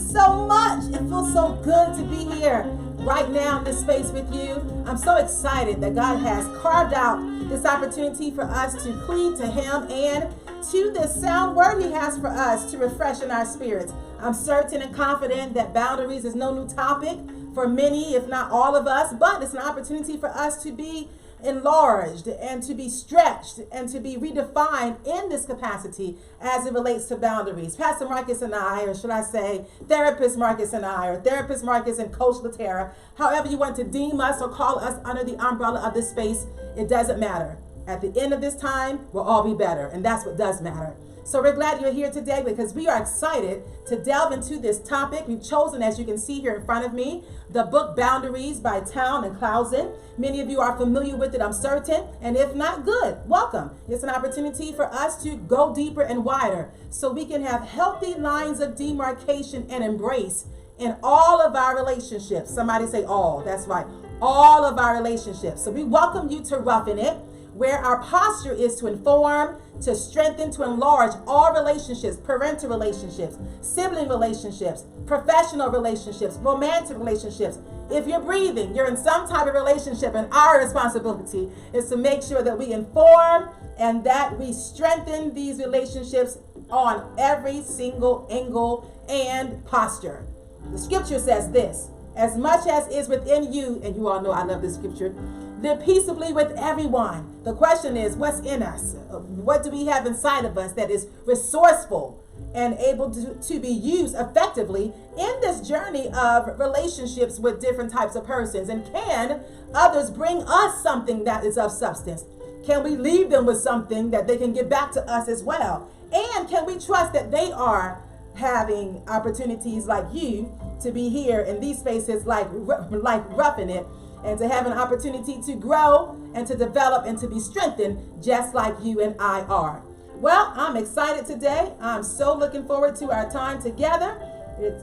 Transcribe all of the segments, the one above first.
so much. It feels so good to be here right now in this space with you. I'm so excited that God has carved out this opportunity for us to cleave to Him and to the sound word He has for us to refresh in our spirits. I'm certain and confident that boundaries is no new topic for many, if not all of us, but it's an opportunity for us to be enlarged and to be stretched and to be redefined in this capacity as it relates to boundaries. Pastor Marcus and I, or should I say Therapist Marcus and I, or Therapist Marcus and Coach LaTerra, however you want to deem us or call us under the umbrella of this space, it doesn't matter. At the end of this time, we'll all be better, and that's what does matter. So we're glad you're here today because we are excited to delve into this topic. We've chosen, as you can see here in front of me, the book Boundaries by Town and Clausen. Many of you are familiar with it, I'm certain, and if not, good, welcome. It's an opportunity for us to go deeper and wider so we can have healthy lines of demarcation and embrace in all of our relationships. Somebody say all, that's right, all of our relationships. So we welcome you to Ruffin It, where our posture is to inform, to strengthen, to enlarge all relationships, parental relationships, sibling relationships, professional relationships, romantic relationships. If you're breathing, you're in some type of relationship, and our responsibility is to make sure that we inform and that we strengthen these relationships on every single angle and posture. The scripture says this: as much as is within you, and you all know I love this scripture, live peaceably with everyone. The question is, what's in us? What do we have inside of us that is resourceful and able to be used effectively in this journey of relationships with different types of persons? And can others bring us something that is of substance? Can we leave them with something that they can give back to us as well? And can we trust that they are having opportunities like you to be here in these spaces like Ruffin It, and to have an opportunity to grow and to develop and to be strengthened just like you and I are? Well, I'm excited today. I'm so looking forward to our time together.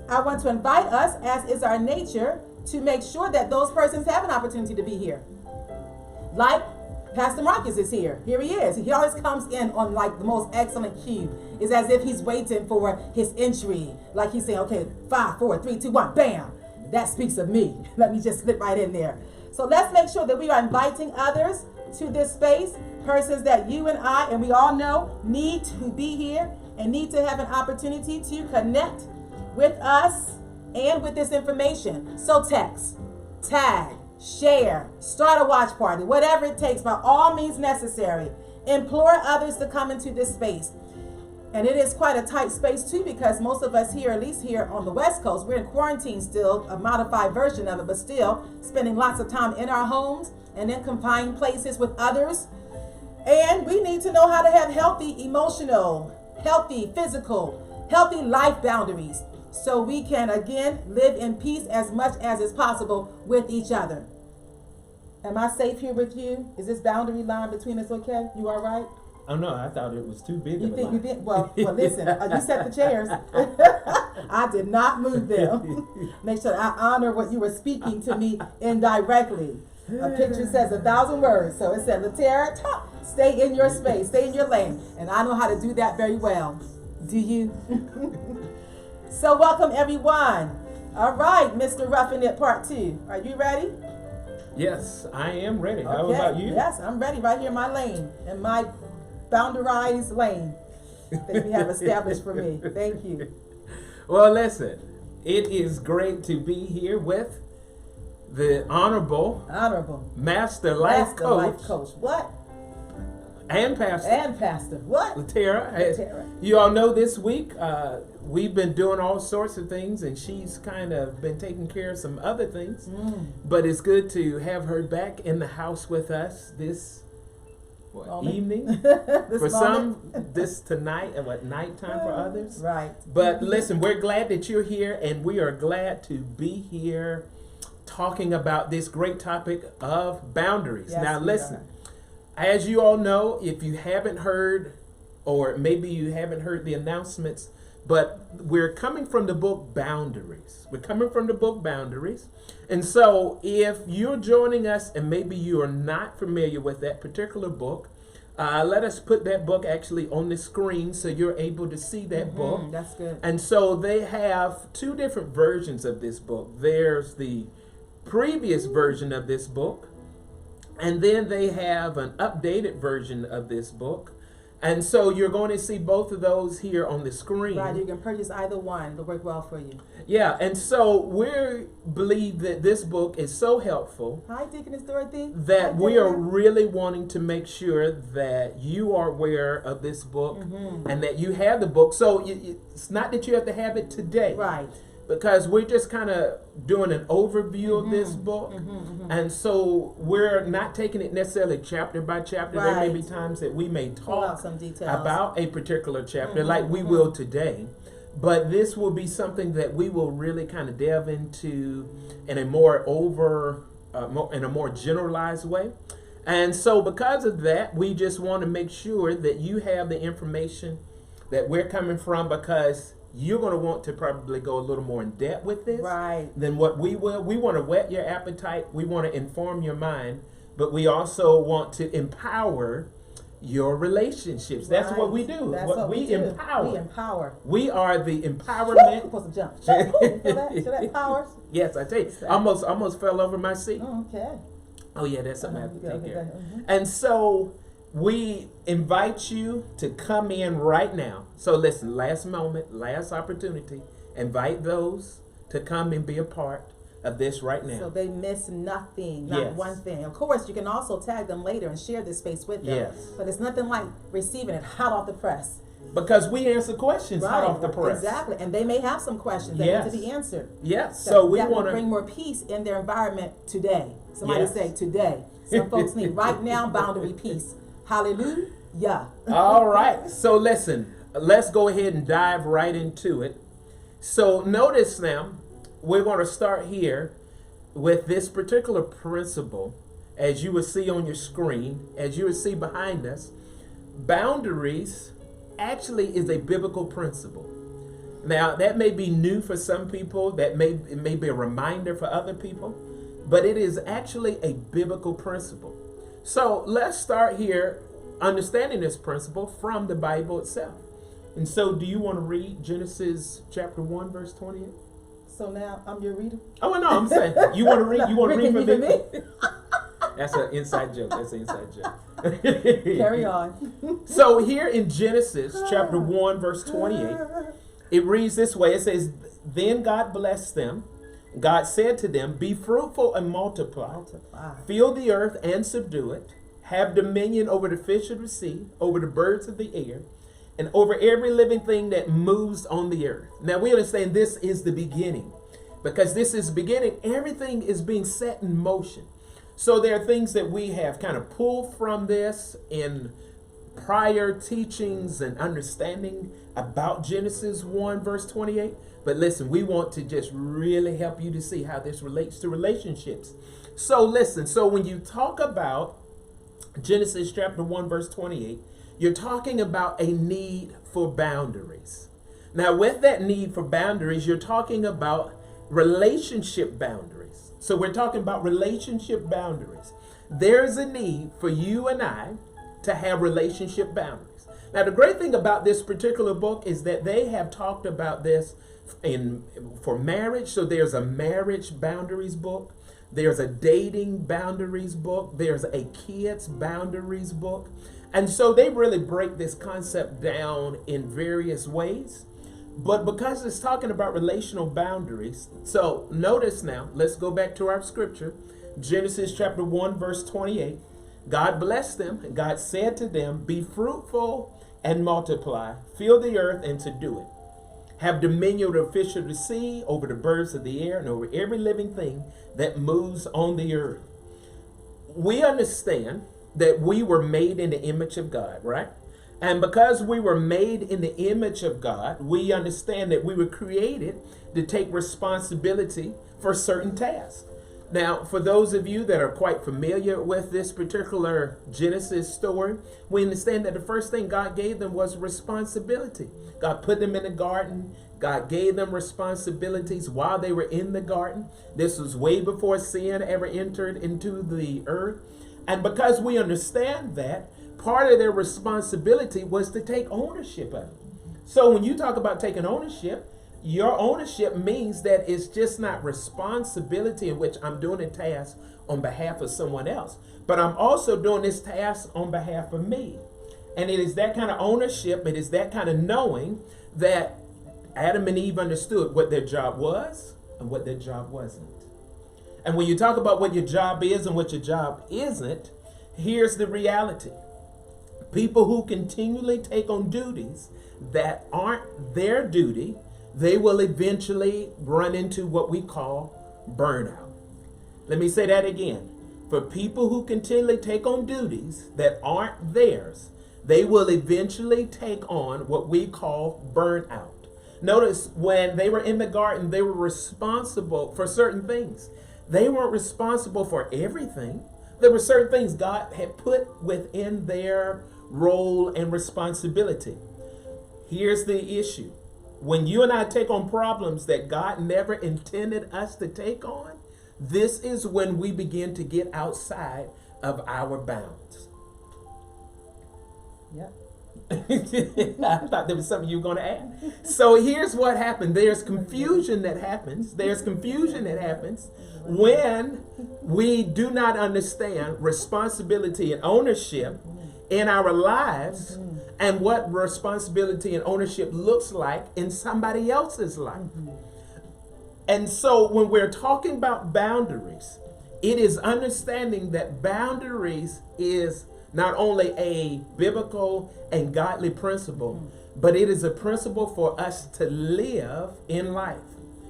I want to invite us, as is our nature, to make sure that those persons have an opportunity to be here. Like Pastor Marcus is here. Here he is. He always comes in on like the most excellent cue. It's as if he's waiting for his entry. Like he's saying, okay, 5, 4, 3, 2, 1, bam. That speaks of me. Let me just slip right in there. So let's make sure that we are inviting others to this space, persons that you and I, and we all know, need to be here and need to have an opportunity to connect with us and with this information. So text, tag, share, start a watch party, whatever it takes, by all means necessary. Implore others to come into this space. And it is quite a tight space too, because most of us here, at least here on the West Coast, we're in quarantine still, a modified version of it, but still spending lots of time in our homes and in confined places with others. And we need to know how to have healthy emotional, healthy physical, healthy life boundaries so we can again live in peace as much as is possible with each other. Am I safe here with you? Is this boundary line between us okay? You all right? Oh no, I thought it was too big. You think you did? Well, listen, you set the chairs. I did not move them. Make sure I honor what you were speaking to me indirectly. A picture says 1,000 words. So it said, LaTerra, stay in your space, stay in your lane. And I know how to do that very well. Do you? So welcome everyone. All right, Mr. Ruffin It Part 2. Are you ready? Yes, I am ready. Okay. How about you? Yes, I'm ready right here in my lane, in my boundarized lane that we have established for me. Thank you. Well, listen, it is great to be here with the Honorable Master Life Coach. What? And Pastor. What? LaTerra. You all know this week we've been doing all sorts of things, and she's kind of been taking care of some other things. But it's good to have her back in the house with us this evening. For some, this tonight, and nighttime for others. Right. But listen, we're glad that you're here, and we are glad to be here talking about this great topic of boundaries. Yes, now listen, as you all know, if you haven't heard, or maybe you haven't heard the announcements, but we're coming from the book Boundaries. We're coming from the book Boundaries. And so if you're joining us and maybe you are not familiar with that particular book, Let us put that book actually on the screen so you're able to see that book. That's good. And so they have two different versions of this book. There's the previous version of this book, and then they have an updated version of this book. And so you're going to see both of those here on the screen. Right, you can purchase either one. It'll work well for you. Yeah, and so we believe that this book is so helpful. Hi, Deaconess Dorothy. That Hi, we are Deaconess. really wanting to make sure that you are aware of this book and that you have the book. So it's not that you have to have it today. Right. Because we're just kind of doing an overview of this book. And so we're not taking it necessarily chapter by chapter. There may be times that we may talk some details about a particular chapter like we will today. But this will be something that we will really kind of delve into in a more in a more generalized way. And so because of that, we just want to make sure that you have the information that we're coming from, because you're going to want to probably go a little more in depth with this than what we will. We want to whet your appetite. We want to inform your mind, but we also want to empower your relationships. That's what we do. That's what we do. Empower. We empower. We are the empowerment. Supposed to jump. So that powers. Yes, I tell you. Almost fell over my seat. Okay. Oh yeah, that's something I have to take care of. And so we invite you to come in right now. So listen, last moment, last opportunity. Invite those to come and be a part of this right now. So they miss nothing, not one thing. Of course, you can also tag them later and share this space with them. Yes. But it's nothing like receiving it hot off the press. Because we answer questions hot off the press. Exactly. And they may have some questions that need to be answered. Yes. So we want to bring more peace in their environment today. Somebody say today. Some folks need right now boundary peace. Hallelujah. All right. So listen, let's go ahead and dive right into it. So notice now, we're going to start here with this particular principle, as you will see on your screen, as you will see behind us. Boundaries actually is a biblical principle. Now, that may be new for some people, it may be a reminder for other people, but it is actually a biblical principle. So let's start here understanding this principle from the Bible itself. And so do you want to read Genesis chapter 1, verse 28? So now I'm your reader? Oh, no, I'm saying, you want to read? You want to read for me? That's an inside joke. That's an inside joke. Carry on. So here in Genesis chapter 1, verse 28, it reads this way. It says, "Then God blessed them. God said to them, be fruitful and multiply. Fill the earth and subdue it. Have dominion over the fish of the sea, over the birds of the air, and over every living thing that moves on the earth." Now we understand this is the beginning. Because this is the beginning, everything is being set in motion. So there are things that we have kind of pulled from this in prior teachings and understanding about Genesis 1 verse 28. But listen, we want to just really help you to see how this relates to relationships. So listen, so when you talk about Genesis chapter 1 verse 28, you're talking about a need for boundaries. Now with that need for boundaries, you're talking about relationship boundaries. So we're talking about relationship boundaries. There's a need for you and I to have relationship boundaries. Now the great thing about this particular book is that they have talked about this for marriage. So there's a marriage boundaries book. There's a dating boundaries book. There's a kids boundaries book. And so they really break this concept down in various ways. But because it's talking about relational boundaries, so notice now, let's go back to our scripture. Genesis chapter 1 verse 28. God blessed them, and God said to them, be fruitful and multiply, fill the earth and subdue it. Have dominion over the fish of the sea, over the birds of the air, and over every living thing that moves on the earth. We understand that we were made in the image of God, right? And because we were made in the image of God, we understand that we were created to take responsibility for certain tasks. Now, for those of you that are quite familiar with this particular Genesis story, we understand that the first thing God gave them was responsibility. God put them in the garden. God gave them responsibilities while they were in the garden. This was way before sin ever entered into the earth. And because we understand that, part of their responsibility was to take ownership of it. So when you talk about taking ownership, your ownership means that it's just not responsibility in which I'm doing a task on behalf of someone else, but I'm also doing this task on behalf of me. And it is that kind of ownership, it is that kind of knowing that Adam and Eve understood what their job was and what their job wasn't. And when you talk about what your job is and what your job isn't, here's the reality. People who continually take on duties that aren't their duty, they will eventually run into what we call burnout. Let me say that again. For people who continually take on duties that aren't theirs, they will eventually take on what we call burnout. Notice when they were in the garden, they were responsible for certain things. They weren't responsible for everything. There were certain things God had put within their role and responsibility. Here's the issue. When you and I take on problems that God never intended us to take on, this is when we begin to get outside of our bounds. Yep. I thought there was something you were going to add. So here's what happened. There's confusion that happens. When we do not understand responsibility and ownership in our lives and what responsibility and ownership looks like in somebody else's life. And so when we're talking about boundaries, it is understanding that boundaries is not only a biblical and godly principle, but it is a principle for us to live in life.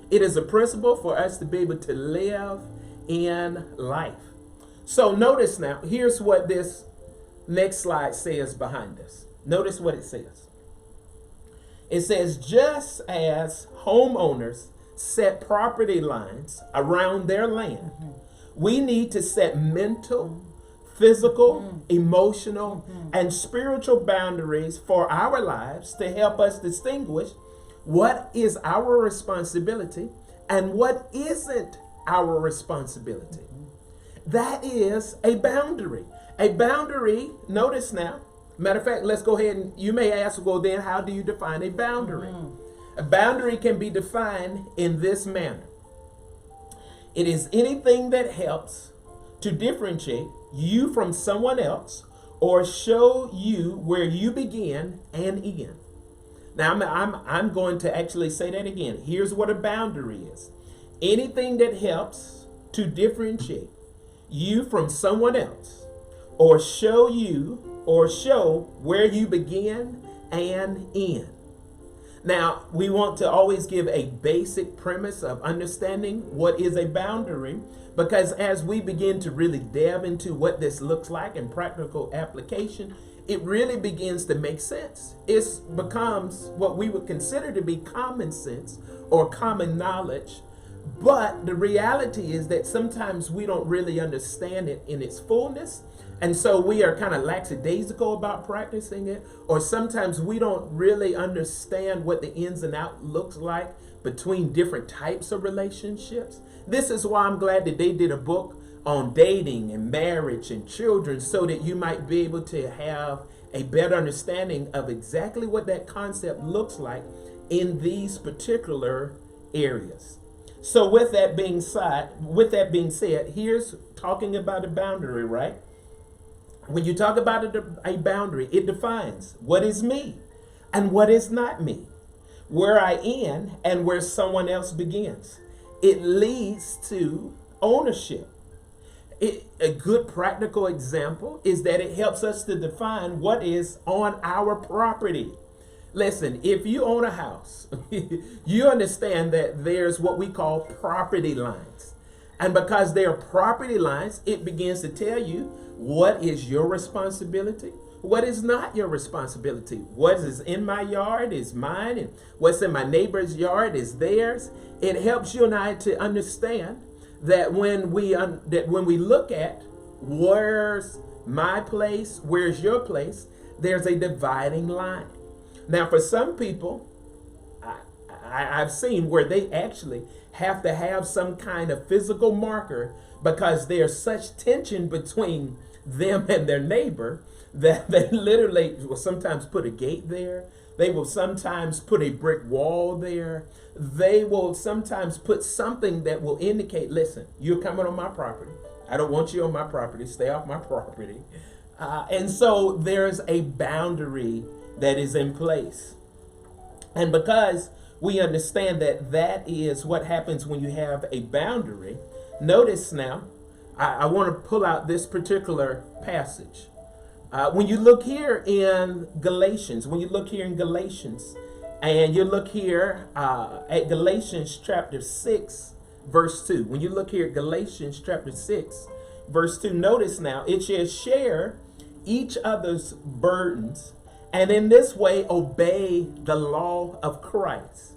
It is a principle for us to be able to live in life. So notice now, here's what this next slide says behind us. Notice what it says. It says, just as homeowners set property lines around their land, we need to set mental, physical, emotional, and spiritual boundaries for our lives to help us distinguish what is our responsibility and what isn't our responsibility. That is a boundary. A boundary, notice now, matter of fact, let's go ahead and you may ask, well, then how do you define a boundary? A boundary can be defined in this manner. It is anything that helps to differentiate you from someone else or show you where you begin and end. Now, I'm going to actually say that again. Here's what a boundary is. Anything that helps to differentiate you from someone else or show where you begin and end. Now, we want to always give a basic premise of understanding what is a boundary, because as we begin to really delve into what this looks like in practical application, it really begins to make sense. It becomes what we would consider to be common sense or common knowledge. But the reality is that sometimes we don't really understand it in its fullness. And so we are kind of lackadaisical about practicing it, or sometimes we don't really understand what the ins and outs looks like between different types of relationships. This is why I'm glad that they did a book on dating and marriage and children, so that you might be able to have a better understanding of exactly what that concept looks like in these particular areas. So with that being said, here's talking about a boundary, right? When you talk about a boundary, it defines what is me and what is not me, where I end and where someone else begins. It leads to ownership. A good practical example is that it helps us to define what is on our property. Listen, if you own a house, you understand that there's what we call property lines. And because there are property lines, it begins to tell you what is your responsibility, what is not your responsibility. What is in my yard is mine, and what's in my neighbor's yard is theirs. It helps you and I to understand that when we look at where's my place, where's your place, there's a dividing line. Now, for some people, I've seen where they actually have to have some kind of physical marker because there's such tension between them and their neighbor that they literally will sometimes put a gate there. They will sometimes put a brick wall there. They will sometimes put something that will indicate, listen, you're coming on my property. I don't want you on my property. Stay off my property. And so there's a boundary that is in place. And because we understand that that is what happens when you have a boundary, notice now, I want to pull out this particular passage. When you look here in Galatians, and you look here at Galatians chapter 6, verse 2. When you look here at Galatians chapter 6, verse 2, notice now, it says, share each other's burdens, and in this way obey the law of Christ.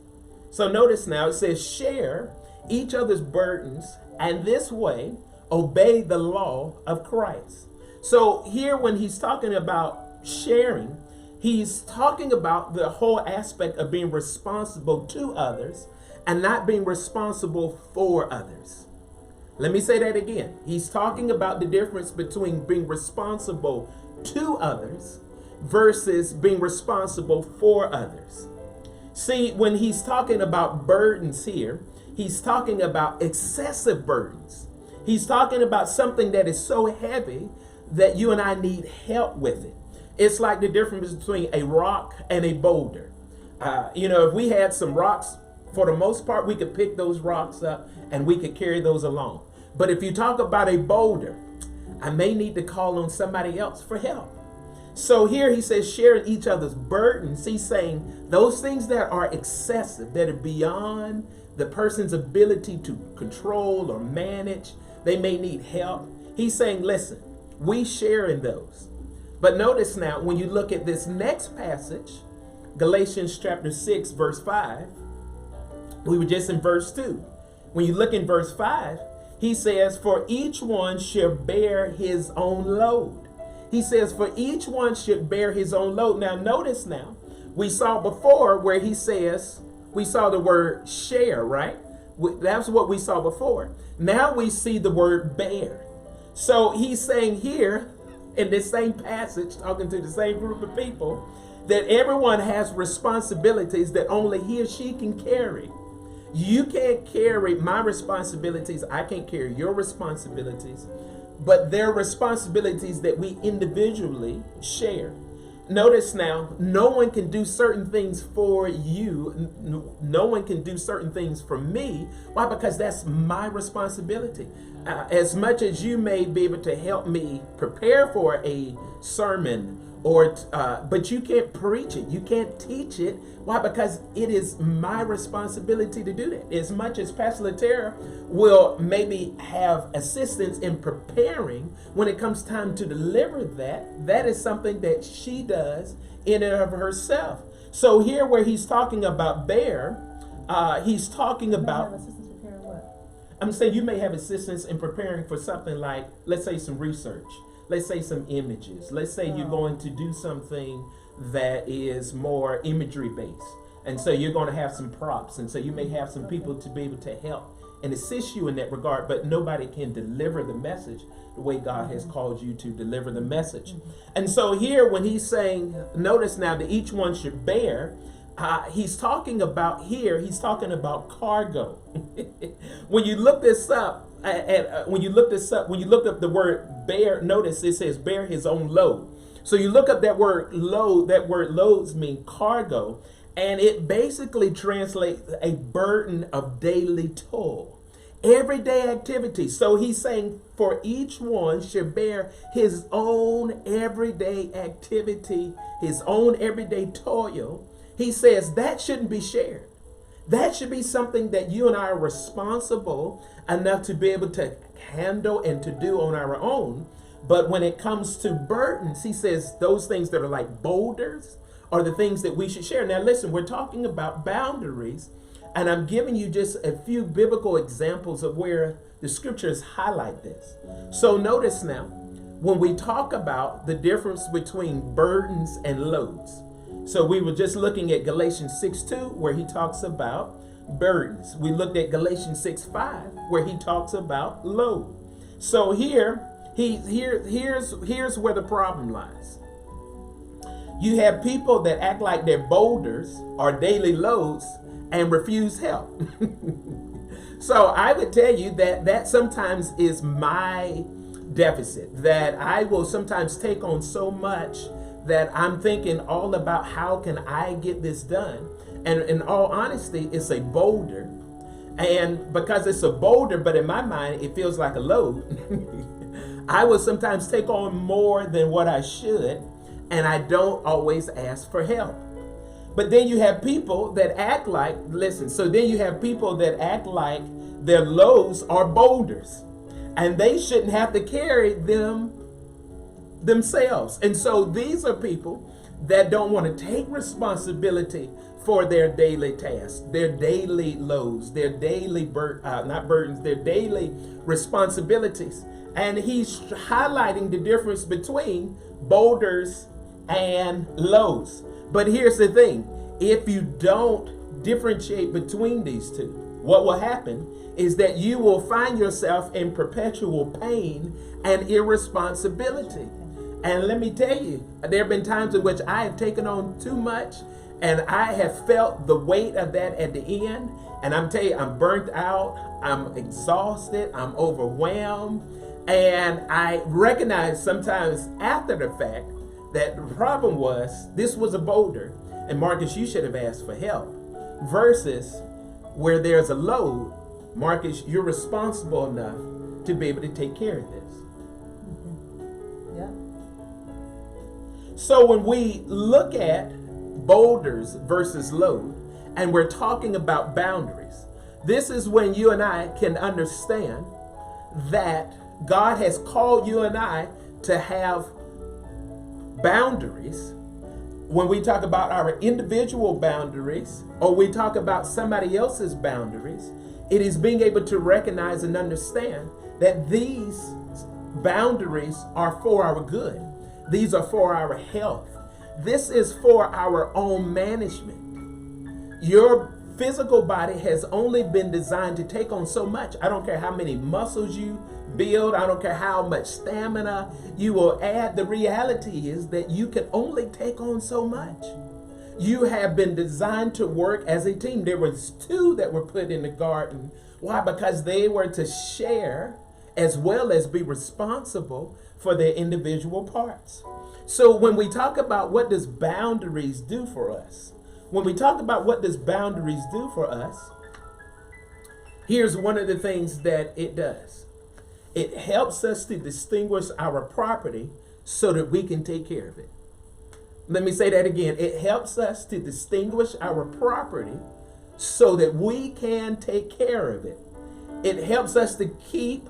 So notice now, it says, share each other's burdens, and this way obey the law of Christ. So here when he's talking about sharing, he's talking about the whole aspect of being responsible to others and not being responsible for others. Let me say that again. He's talking about the difference between being responsible to others versus being responsible for others. See, when he's talking about burdens here, he's talking about excessive burdens. He's talking about something that is so heavy that you and I need help with it. It's like the difference between a rock and a boulder. If we had some rocks, for the most part, we could pick those rocks up and we could carry those along. But if you talk about a boulder, I may need to call on somebody else for help. So here he says, sharing each other's burdens. He's saying those things that are excessive, that are beyond the person's ability to control or manage, they may need help. He's saying, listen, we share in those. But notice now, when you look at this next passage, Galatians chapter 6, verse 5, we were just in verse 2. When you look in verse 5, he says, for each one shall bear his own load. He says, for each one should bear his own load. Now, notice now, we saw before where he says, we saw the word share, right? That's what we saw before. Now we see the word bear. So he's saying here in this same passage, talking to the same group of people, that everyone has responsibilities that only he or she can carry. You can't carry my responsibilities. I can't carry your responsibilities. But they're responsibilities that we individually share. Notice now, no one can do certain things for you. No one can do certain things for me. Why? Because that's my responsibility. As much as you may be able to help me prepare for a sermon, but you can't preach it. You can't teach it. Why? Because it is my responsibility to do that. As much as Pastor LaTerra will maybe have assistance in preparing, when it comes time to deliver that is something that she does in and of herself. So here where he's talking about bear, he's talking about... I'm saying you may have assistance in preparing for something like, let's say, some research. Let's say some images. Let's say you're going to do something that is more imagery based. And so you're going to have some props. And so you may have some people to be able to help and assist you in that regard, but nobody can deliver the message the way God has called you to deliver the message. And so here when he's saying, notice now that each one should bear, he's talking about cargo. When you look this up, when you look up the word bear, notice it says bear his own load. So you look up that word load, that word loads mean cargo, and it basically translates a burden of daily toil, everyday activity. So he's saying for each one should bear his own everyday activity, his own everyday toil. He says that shouldn't be shared. That should be something that you and I are responsible enough to be able to handle and to do on our own. But when it comes to burdens, he says those things that are like boulders are the things that we should share. Now listen, we're talking about boundaries, and I'm giving you just a few biblical examples of where the scriptures highlight this. So notice now, when we talk about the difference between burdens and loads, so we were just looking at Galatians 6:2, where he talks about burdens. We looked at Galatians 6:5, where he talks about load. So here Here's where the problem lies. You have people that act like they're boulders or daily loads and refuse help. So I would tell you that sometimes is my deficit, that I will sometimes take on so much that I'm thinking all about how can I get this done. And in all honesty, it's a boulder. And because it's a boulder, but in my mind, it feels like a load, I will sometimes take on more than what I should, and I don't always ask for help. But then you have people that act like, then you have people that act like their loads are boulders, and they shouldn't have to carry them themselves. And so these are people that don't want to take responsibility for their daily tasks, their daily loads, their daily their daily responsibilities. And he's highlighting the difference between boulders and loads. But here's the thing, if you don't differentiate between these two, what will happen is that you will find yourself in perpetual pain and irresponsibility. And let me tell you, there have been times in which I have taken on too much, and I have felt the weight of that at the end. And I'm telling you, I'm burnt out, I'm exhausted, I'm overwhelmed. And I recognize sometimes after the fact that the problem was, this was a boulder, and Marcus, you should have asked for help. Versus where there's a load, Marcus, you're responsible enough to be able to take care of this. Yeah. So when we look at boulders versus load, and we're talking about boundaries, this is when you and I can understand that God has called you and I to have boundaries. When we talk about our individual boundaries, or we talk about somebody else's boundaries, it is being able to recognize and understand that these boundaries are for our good. These are for our health. This is for our own management. Your physical body has only been designed to take on so much. I don't care how many muscles you build. I don't care how much stamina you will add. The reality is that you can only take on so much. You have been designed to work as a team. There was two that were put in the garden. Why? Because they were to share as well as be responsible for their individual parts. So when we talk about what does boundaries do for us, here's one of the things that it does. It helps us to distinguish our property so that we can take care of it. Let me say that again. It helps us to distinguish our property so that we can take care of it. It helps us to keep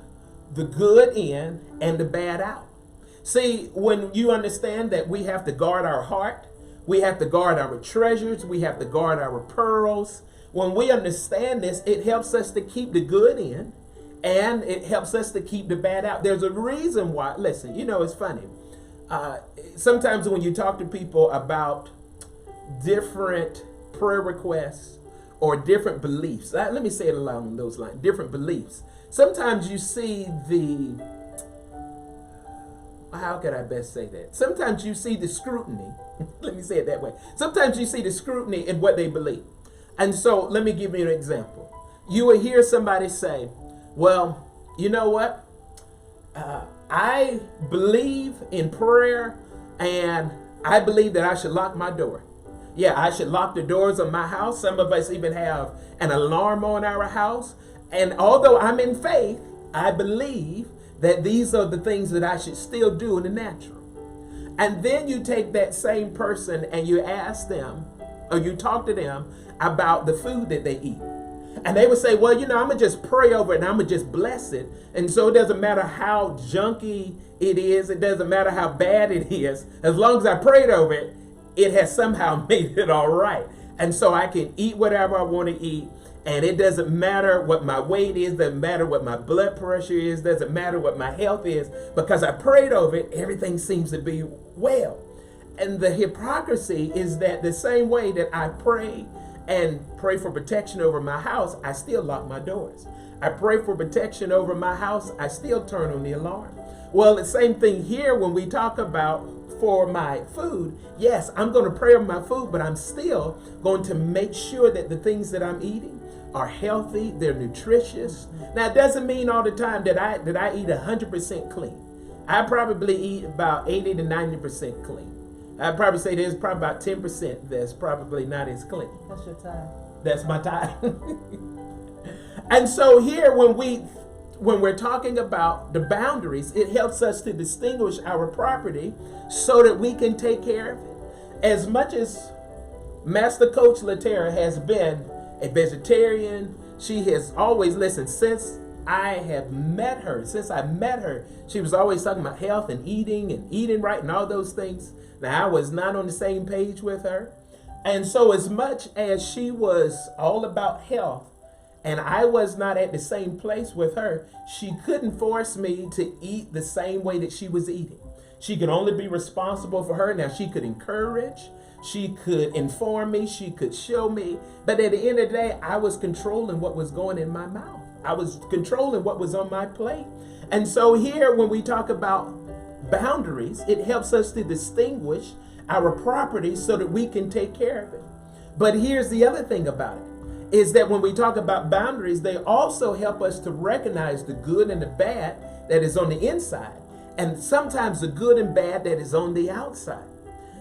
the good in and the bad out. See, when you understand that we have to guard our heart, we have to guard our treasures, we have to guard our pearls. When we understand this, it helps us to keep the good in and it helps us to keep the bad out. There's a reason why. Listen, it's funny. Sometimes when you talk to people about different prayer requests or different beliefs, let me say it along those lines, different beliefs. Sometimes you see how could I best say that? Sometimes you see the scrutiny. Let me say it that way. Sometimes you see the scrutiny in what they believe. And so let me give you an example. You will hear somebody say, well, you know what? I believe in prayer and I believe that I should lock my door. Yeah, I should lock the doors of my house. Some of us even have an alarm on our house. And although I'm in faith, I believe that these are the things that I should still do in the natural. And then you take that same person and you ask them, or you talk to them about the food that they eat. And they would say, well, I'm going to just pray over it and I'm going to just bless it. And so it doesn't matter how junky it is. It doesn't matter how bad it is. As long as I prayed over it, it has somehow made it all right. And so I can eat whatever I want to eat. And it doesn't matter what my weight is, doesn't matter what my blood pressure is, doesn't matter what my health is, because I prayed over it, everything seems to be well. And the hypocrisy is that the same way that I pray and pray for protection over my house, I still lock my doors. I pray for protection over my house, I still turn on the alarm. Well, the same thing here when we talk about for my food. Yes, I'm going to pray over my food, but I'm still going to make sure that the things that I'm eating are healthy, they're nutritious. Now, it doesn't mean all the time that I eat 100% clean. I probably eat about 80 to 90% clean. I'd probably say there's probably about 10% that's probably not as clean. That's your time. That's my time. And so here when we're talking about the boundaries, it helps us to distinguish our property so that we can take care of it. As much as Master Coach LaTerra has been a vegetarian, she has always listened since I met her, she was always talking about health and eating right and all those things. Now, I was not on the same page with her. And so as much as she was all about health and I was not at the same place with her, she couldn't force me to eat the same way that she was eating. She could only be responsible for her. Now, she could encourage, she could inform me, she could show me. But at the end of the day, I was controlling what was going in my mouth. I was controlling what was on my plate. And so here, when we talk about boundaries, it helps us to distinguish our property so that we can take care of it. But here's the other thing about it, is that when we talk about boundaries, they also help us to recognize the good and the bad that is on the inside, and sometimes the good and bad that is on the outside.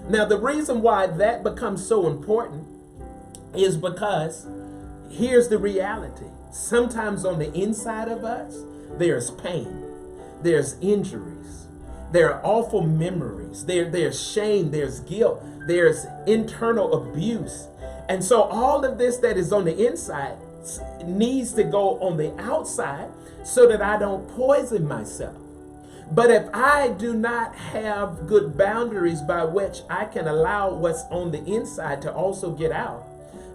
Now, the reason why that becomes so important is because here's the reality. Sometimes on the inside of us, there's pain, there's injuries, there are awful memories, there's shame, there's guilt, there's internal abuse. And so all of this that is on the inside needs to go on the outside so that I don't poison myself. But if I do not have good boundaries by which I can allow what's on the inside to also get out,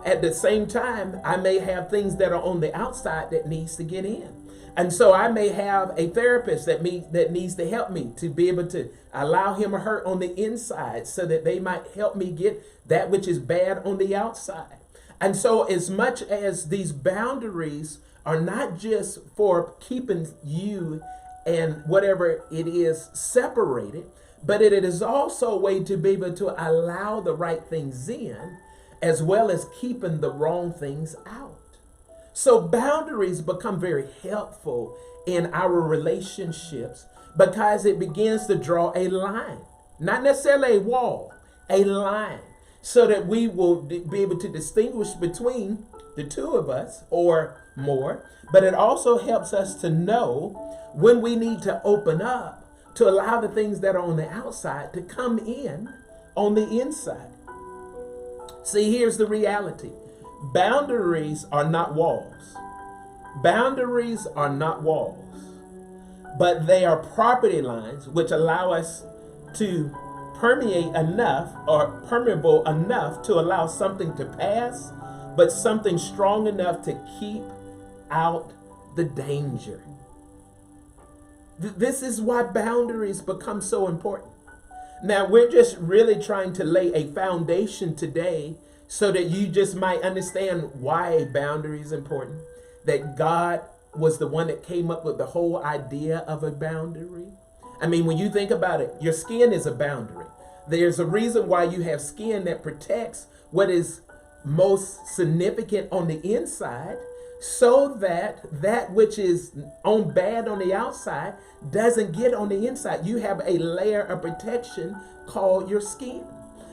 at the same time, I may have things that are on the outside that needs to get in. And so I may have a therapist that needs to help me to be able to allow him or her on the inside so that they might help me get that which is bad on the outside. And so as much as these boundaries are not just for keeping you and whatever it is separated, but it is also a way to be able to allow the right things in, as well as keeping the wrong things out. So boundaries become very helpful in our relationships because it begins to draw a line, not necessarily a wall, a line, so that we will be able to distinguish between the two of us or more. But it also helps us to know when we need to open up to allow the things that are on the outside to come in on the inside. See, here's the reality. Boundaries are not walls. Boundaries are not walls, but they are property lines which allow us to permeate enough or permeable enough to allow something to pass, but something strong enough to keep out the danger. This is why boundaries become so important. Now, we're just really trying to lay a foundation today so that you just might understand why a boundary is important, that God was the one that came up with the whole idea of a boundary. I mean, when you think about it, your skin is a boundary. There's a reason why you have skin that protects what is most significant on the inside, so that that which is on bad on the outside doesn't get on the inside. You have a layer of protection called your skin.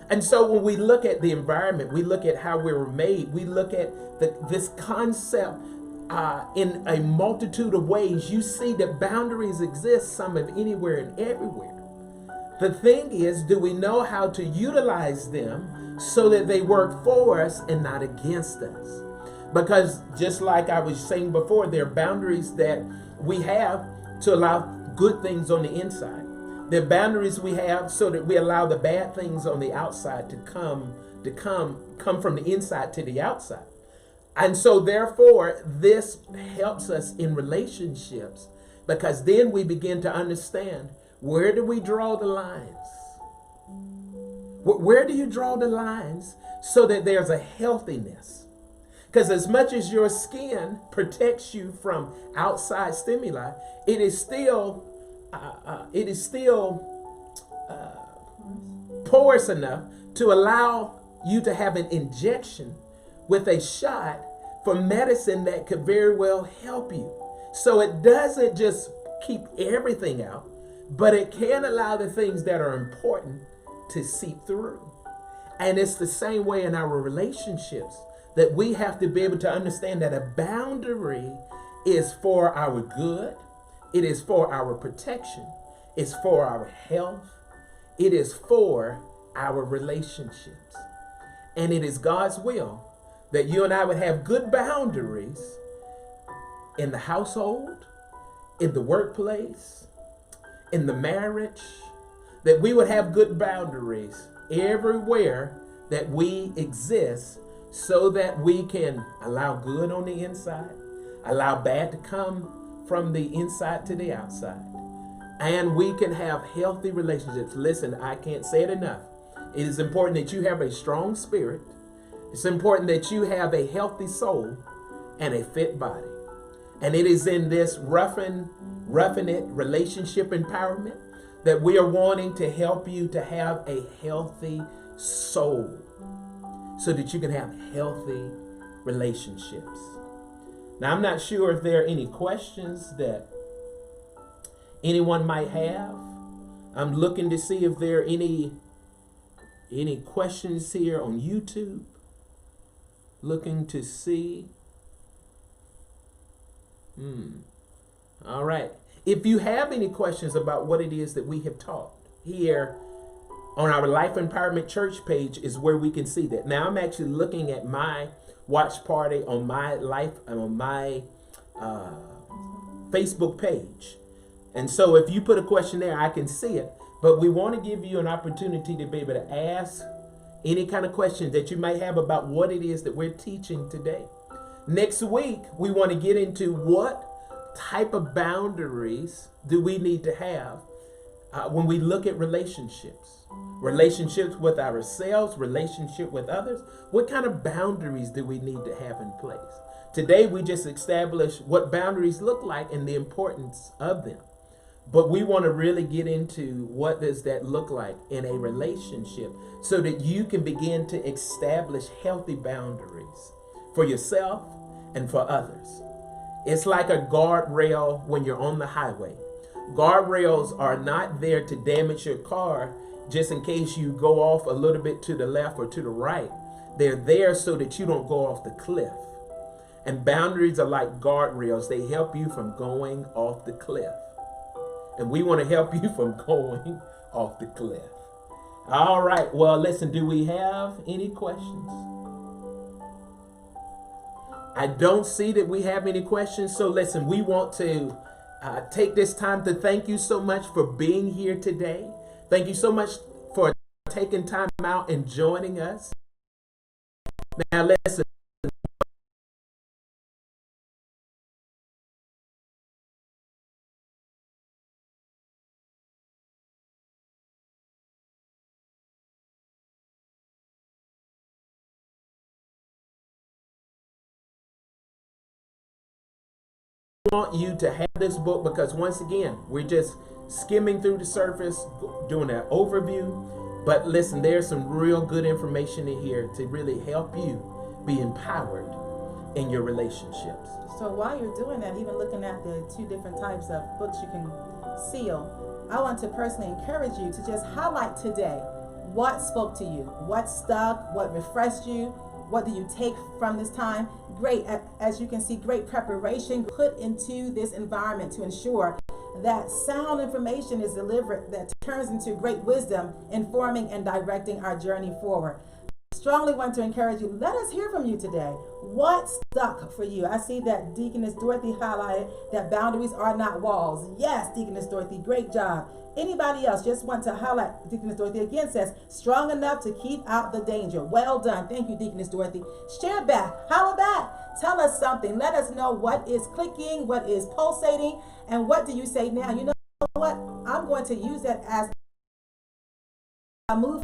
And so when we look at the environment, we look at how we were made, we look at this concept in a multitude of ways. You see that boundaries exist, some of anywhere and everywhere. The thing is, do we know how to utilize them so that they work for us and not against us? Because just like I was saying before, there are boundaries that we have to allow good things on the inside. There are boundaries we have so that we allow the bad things on the outside to come from the inside to the outside. And so therefore, this helps us in relationships, because then we begin to understand, where do we draw the lines? Where do you draw the lines so that there's a healthiness? Because as much as your skin protects you from outside stimuli, it is still porous enough to allow you to have an injection with a shot for medicine that could very well help you. So it doesn't just keep everything out, but it can allow the things that are important to seep through. And it's the same way in our relationships, that we have to be able to understand that a boundary is for our good, it is for our protection, it's for our health, it is for our relationships. And it is God's will that you and I would have good boundaries in the household, in the workplace, in the marriage, that we would have good boundaries everywhere that we exist, so that we can allow good on the inside, allow bad to come from the inside to the outside, and we can have healthy relationships. Listen, I can't say it enough. It is important that you have a strong spirit. It's important that you have a healthy soul and a fit body. And it is in this Ruffin It relationship empowerment that we are wanting to help you to have a healthy soul, so that you can have healthy relationships. Now, I'm not sure if there are any questions that anyone might have. I'm looking to see if there are any questions here on YouTube. Looking to see. All right. If you have any questions about what it is that we have taught here on our Life Empowerment Church page, is where we can see that. Now I'm actually looking at my watch party on my Facebook page. And so if you put a question there, I can see it. But we want to give you an opportunity to be able to ask any kind of questions that you might have about what it is that we're teaching today. Next week, we want to get into what type of boundaries do we need to have when we look at relationships with ourselves, relationship with others. What kind of boundaries do we need to have in place? Today, we just established what boundaries look like and the importance of them. But we want to really get into what does that look like in a relationship, so that you can begin to establish healthy boundaries for yourself and for others. It's like a guardrail when you're on the highway. Guardrails are not there to damage your car just in case you go off a little bit to the left or to the right. They're there so that you don't go off the cliff. And boundaries are like guardrails. They help you from going off the cliff. And we want to help you from going off the cliff. All right. Well, listen, do we have any questions? I don't see that we have any questions. So listen, we want to take this time to thank you so much for being here today. Thank you so much for taking time out and joining us. Now listen. Want you to have this book, because once again, we're just skimming through the surface, doing an overview. But listen, there's some real good information in here to really help you be empowered in your relationships. So while you're doing that, even looking at the two different types of books you can seal, I want to personally encourage you to just highlight today what spoke to you, what stuck, what refreshed you, what do you take from this time. Great, as you can see, great preparation put into this environment to ensure that sound information is delivered that turns into great wisdom, informing and directing our journey forward. Strongly want to encourage you, let us hear from you today. What stuck for you? I see that Deaconess Dorothy highlighted that boundaries are not walls. Yes, Deaconess Dorothy, great job. Anybody else just want to highlight? Deaconess Dorothy again says, strong enough to keep out the danger. Well done. Thank you, Deaconess Dorothy. Share back. Holler back. Tell us something. Let us know what is clicking, what is pulsating, and what do you say now? You know what? I'm going to use that as a move.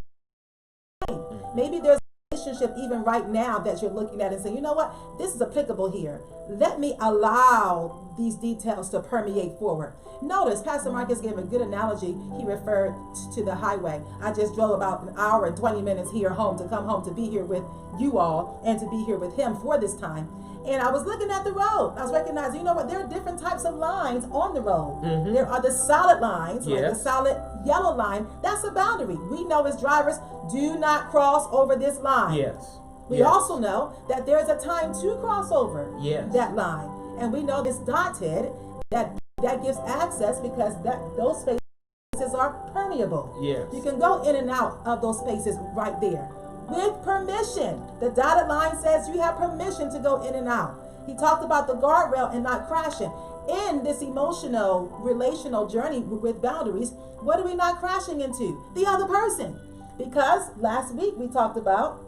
Maybe there's an relationship even right now that you're looking at and saying, you know what, this is applicable here. Let me allow these details to permeate forward. Notice Pastor Marcus gave a good analogy. He referred to the highway. I just drove about an hour and 20 minutes here home to come home to be here with you all and to be here with him for this time. And I was looking at the road. I was recognizing, you know what, there are different types of lines on the road. Mm-hmm. There are the solid lines, yes. like the solid yellow line. That's a boundary. We know as drivers, do not cross over this line. Yes. We yes. also know that there is a time to cross over yes. that line. And we know this dotted, that gives access because those spaces are permeable. Yes. You can go in and out of those spaces right there with permission. The dotted line says you have permission to go in and out. He talked about the guardrail and not crashing. In this emotional, relational journey with boundaries, what are we not crashing into? The other person. Because last week we talked about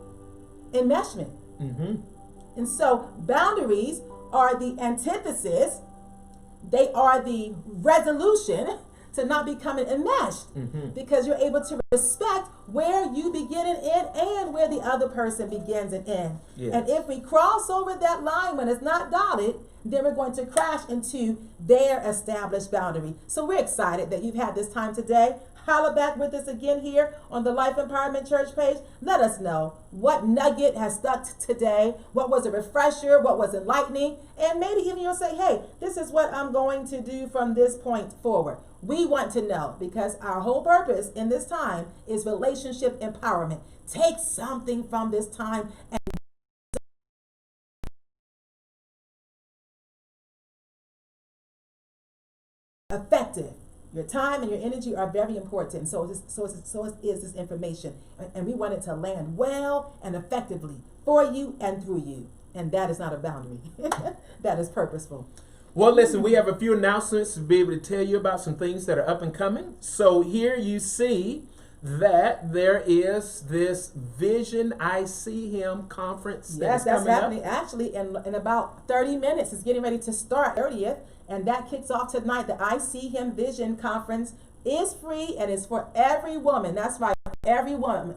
enmeshment. Mm-hmm. And so boundaries are the antithesis. They are the resolution to not becoming enmeshed, mm-hmm. because you're able to respect where you begin and end and where the other person begins and ends. Yes. And if we cross over that line when it's not dotted, then we're going to crash into their established boundary. So we're excited that you've had this time today. Holla back with us again here on the Life Empowerment Church page. Let us know what nugget has stuck today, what was a refresher, what was enlightening, and maybe even you'll say, hey, this is what I'm going to do from this point forward. We want to know, because our whole purpose in this time is relationship empowerment. Take something from this time and effective. Your time and your energy are very important. So is this information. And we want it to land well and effectively for you and through you. And that is not a boundary. That is purposeful. Well, listen, we have a few announcements to be able to tell you about some things that are up and coming. So here you see that there is this Vision I See Him conference. Yes, that's happening. Actually, in about 30 minutes, it's getting ready to start 30th. And that kicks off tonight. The I See Him Vision Conference is free and is for every woman. That's right. Every woman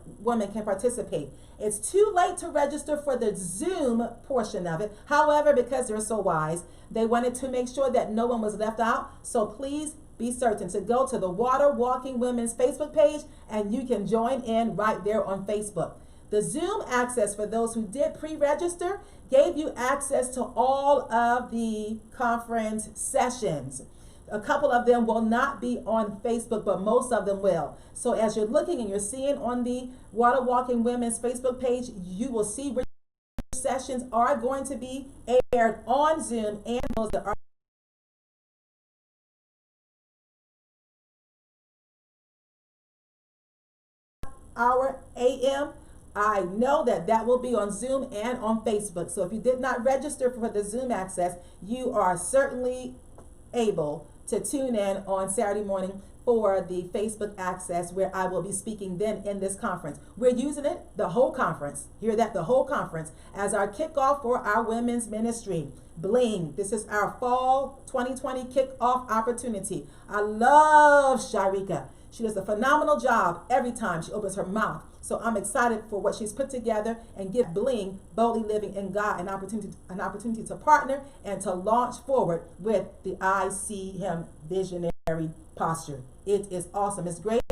can participate. It's too late to register for the Zoom portion of it. However, because they're so wise, they wanted to make sure that no one was left out. So please be certain to go to the Water Walking Women's Facebook page and you can join in right there on Facebook. The Zoom access for those who did pre-register gave you access to all of the conference sessions. A couple of them will not be on Facebook, but most of them will. So as you're looking and you're seeing on the Water Walking Women's Facebook page, you will see which sessions are going to be aired on Zoom and those that are AM. I know that will be on Zoom and on Facebook. So if you did not register for the Zoom access, you are certainly able to tune in on Saturday morning for the Facebook access, where I will be speaking then in this conference. We're using it, the whole conference, hear that, the whole conference, as our kickoff for our women's ministry. Bling. This is our fall 2020 kickoff opportunity. I love Sharika. She does a phenomenal job every time she opens her mouth. So I'm excited for what she's put together, and give Bling, Boldly Living in God, an opportunity to partner and to launch forward with the I See Him visionary posture. It is awesome. It's great.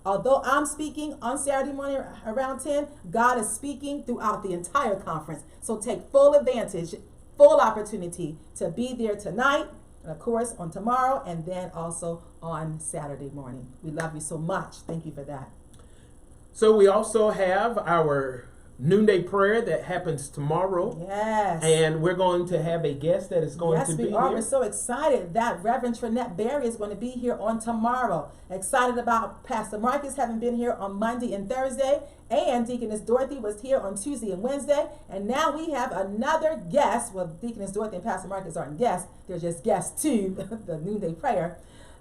Although I'm speaking on Saturday morning around 10, God is speaking throughout the entire conference. So take full advantage, full opportunity to be there tonight, and of course on tomorrow, and then also on Saturday morning. We love you so much. Thank you for that. So we also have our noonday prayer that happens tomorrow. Yes. And we're going to have a guest that is going to be here. Yes, we are. We're so excited that Reverend Trinette Berry is going to be here on tomorrow. Excited about Pastor Marcus having been here on Monday and Thursday. And Deaconess Dorothy was here on Tuesday and Wednesday. And now we have another guest. Well, Deaconess Dorothy and Pastor Marcus aren't guests. They're just guests to the noonday prayer.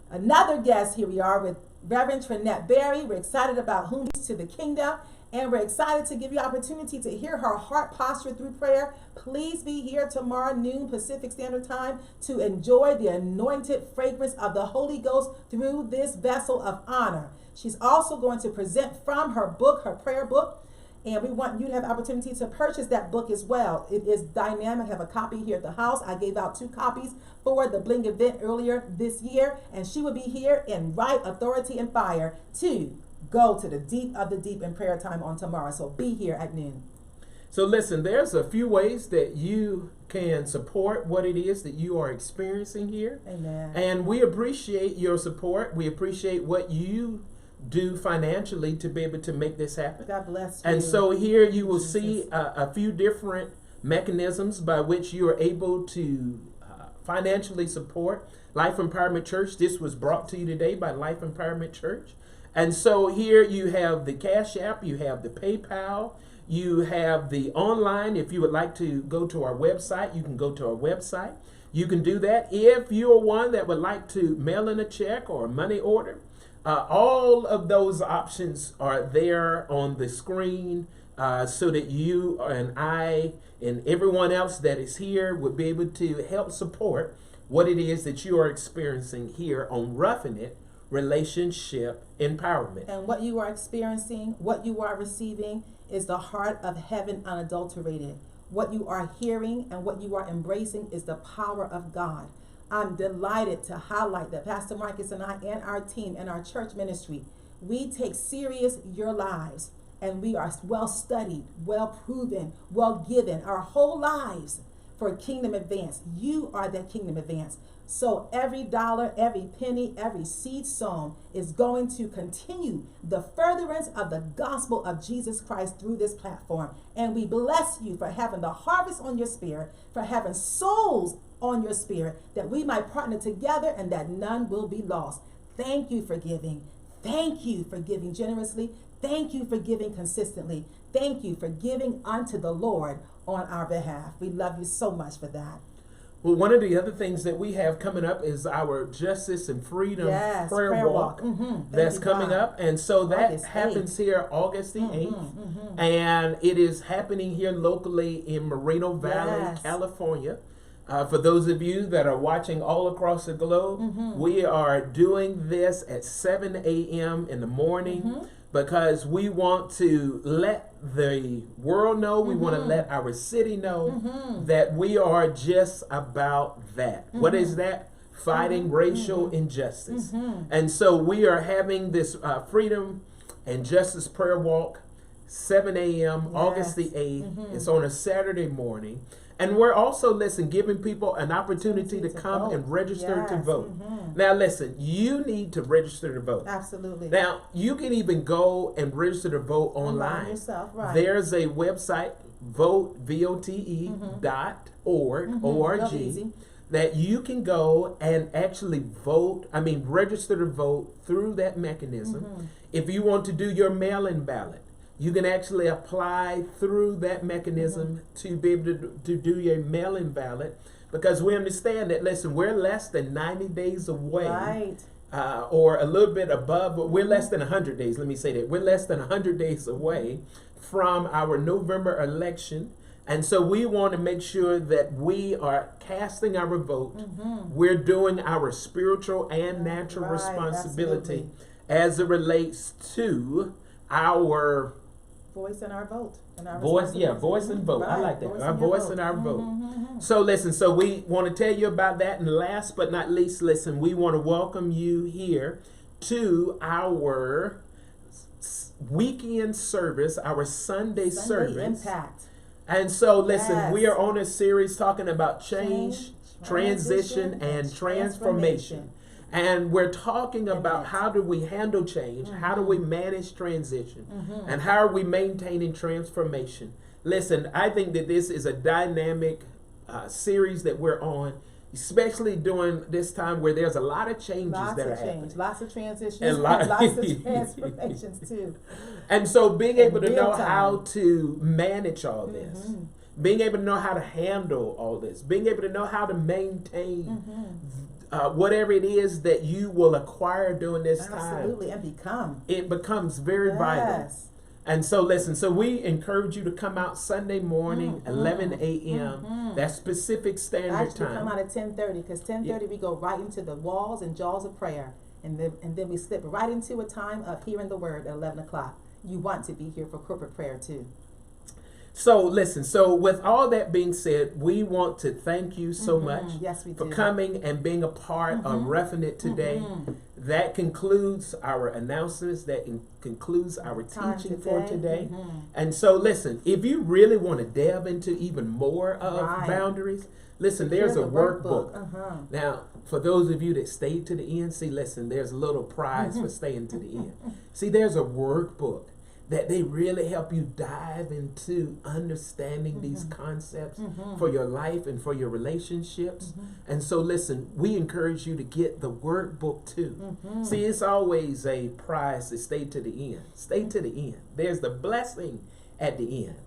Another guest, here we are with Reverend Trinette Berry. We're excited about whom is to the kingdom, and we're excited to give you opportunity to hear her heart posture through prayer. Please be here tomorrow noon Pacific Standard Time to enjoy the anointed fragrance of the Holy Ghost through this vessel of honor. She's also going to present from her book, her prayer book, And we want you to have opportunity to purchase that book as well. It is dynamic. I have a copy here at the house. I gave out 2 copies for the Bling event earlier this year. And she will be here in right authority and fire to go to the deep of the deep in prayer time on tomorrow. So be here at noon. So listen, there's a few ways that you can support what it is that you are experiencing here. Amen. And we appreciate your support. We appreciate what you do financially to be able to make this happen. God bless you. And so here you will Jesus. see a few different mechanisms by which you are able to financially support Life Empowerment Church. This was brought to you today by Life Empowerment Church. And so here you have the Cash App, you have the PayPal, you have the online. If you would like to go to our website, you can go to our website. You can do that. If you're one that would like to mail in a check or a money order, all of those options are there on the screen so that you and I and everyone else that is here would be able to help support what it is that you are experiencing here on Ruffin' It, Relationship Empowerment. And what you are experiencing, what you are receiving is the heart of heaven unadulterated. What you are hearing and what you are embracing is the power of God. I'm delighted to highlight that Pastor Marcus and I and our team and our church ministry, we take serious your lives, and we are well studied, well proven, well given our whole lives for kingdom advance. You are that kingdom advance. So every dollar, every penny, every seed sown is going to continue the furtherance of the gospel of Jesus Christ through this platform. And we bless you for having the harvest on your spirit, for having souls on your spirit, that we might partner together and that none will be lost. Thank you for giving. Thank you for giving generously. Thank you for giving consistently. Thank you for giving unto the Lord on our behalf. We love you so much for that. Well, one of the other things that we have coming up is our Justice and Freedom prayer walk. That's coming up. And so that August happens 8th. Here August the 8th. And it is happening here locally in Moreno Valley, California. For those of you that are watching all across the globe, we are doing this at 7 a.m. in the morning because we want to let the world know, we want to let our city know that we are just about that. What is that? Fighting racial injustice. And so we are having this Freedom and Justice Prayer Walk, 7 a.m., August the 8th. It's on a Saturday morning. And we're also, giving people an opportunity to come and register to vote. Now, listen, you need to register to vote. Absolutely. Now, you can even go and register to vote online. Yourself, right. There's a website, vote.org, O-R-G, that you can go and actually register to vote through that mechanism. If you want to do your mail-in ballot, you can actually apply through that mechanism to be able to do your mail-in ballot, because we understand that, we're less than 90 days away, or a little bit above, but we're less than 100 days. Let me say that. We're less than 100 days away from our November election. And so we want to make sure that we are casting our vote. We're doing our spiritual and natural responsibility as it relates to our voice and our vote. Voice and vote. I like that. Our voice and our vote. So so we want to tell you about that. And last but not least, we want to welcome you here to our weekend service, our Sunday service. Impact. And so we are on a series talking about change, transition, and transformation. And we're talking about how do we handle change, how do we manage transition, and how are we maintaining transformation. Listen, I think that this is a dynamic series that we're on, especially during this time where there's a lot of changes that are happening. Lots of transitions, and lots of transformations too. And so being able to know how to manage all this, being able to know how to handle all this, being able to know how to maintain whatever it is that you will acquire during this time. Absolutely, and become. It becomes very vital. And so so we encourage you to come out Sunday morning, 11 a.m. That's Pacific Standard Time. Come out at 10:30, because 10:30 we go right into the walls and jaws of prayer. And then we slip right into a time of hearing the word at 11 o'clock. you want to be here for corporate prayer too. So listen, so with all that being said, we want to thank you so much Yes, we for do. coming and being a part of Ruffin' It today. That concludes our announcements. That concludes our teaching for today. And so listen, if you really want to delve into even more of boundaries, listen, there's a workbook. Now, for those of you that stayed to the end, see, listen, there's a little prize for staying to the end. See, there's a workbook that they really help you dive into understanding these concepts for your life and for your relationships. And so listen, we encourage you to get the workbook too. See, it's always a prize to stay to the end. Stay to the end. There's the blessing at the end.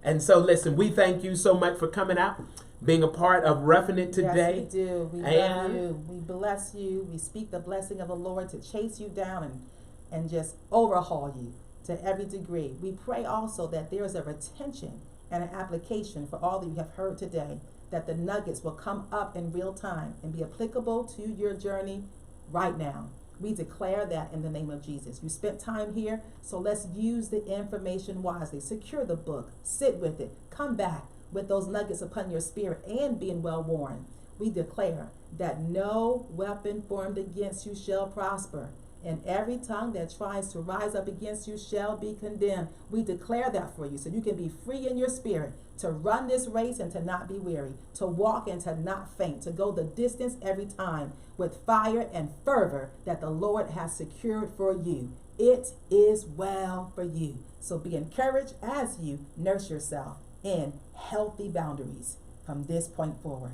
And so listen, we thank you so much for coming out, being a part of Ruffin' It today. Yes, we do. We love you. We bless you. We speak the blessing of the Lord to chase you down and just overhaul you to every degree. We pray also that there is a retention and an application for all that you have heard today, that the nuggets will come up in real time and be applicable to your journey right now. We declare that in the name of Jesus. You spent time here, so let's use the information wisely. Secure the book, sit with it, come back with those nuggets upon your spirit and being well worn. We declare that no weapon formed against you shall prosper, and every tongue that tries to rise up against you shall be condemned. We declare that for you so you can be free in your spirit to run this race and to not be weary, to walk and to not faint, to go the distance every time with fire and fervor that the Lord has secured for you. It is well for you. So be encouraged as you nurse yourself in healthy boundaries from this point forward.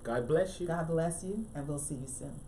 God bless you. God bless you, and we'll see you soon.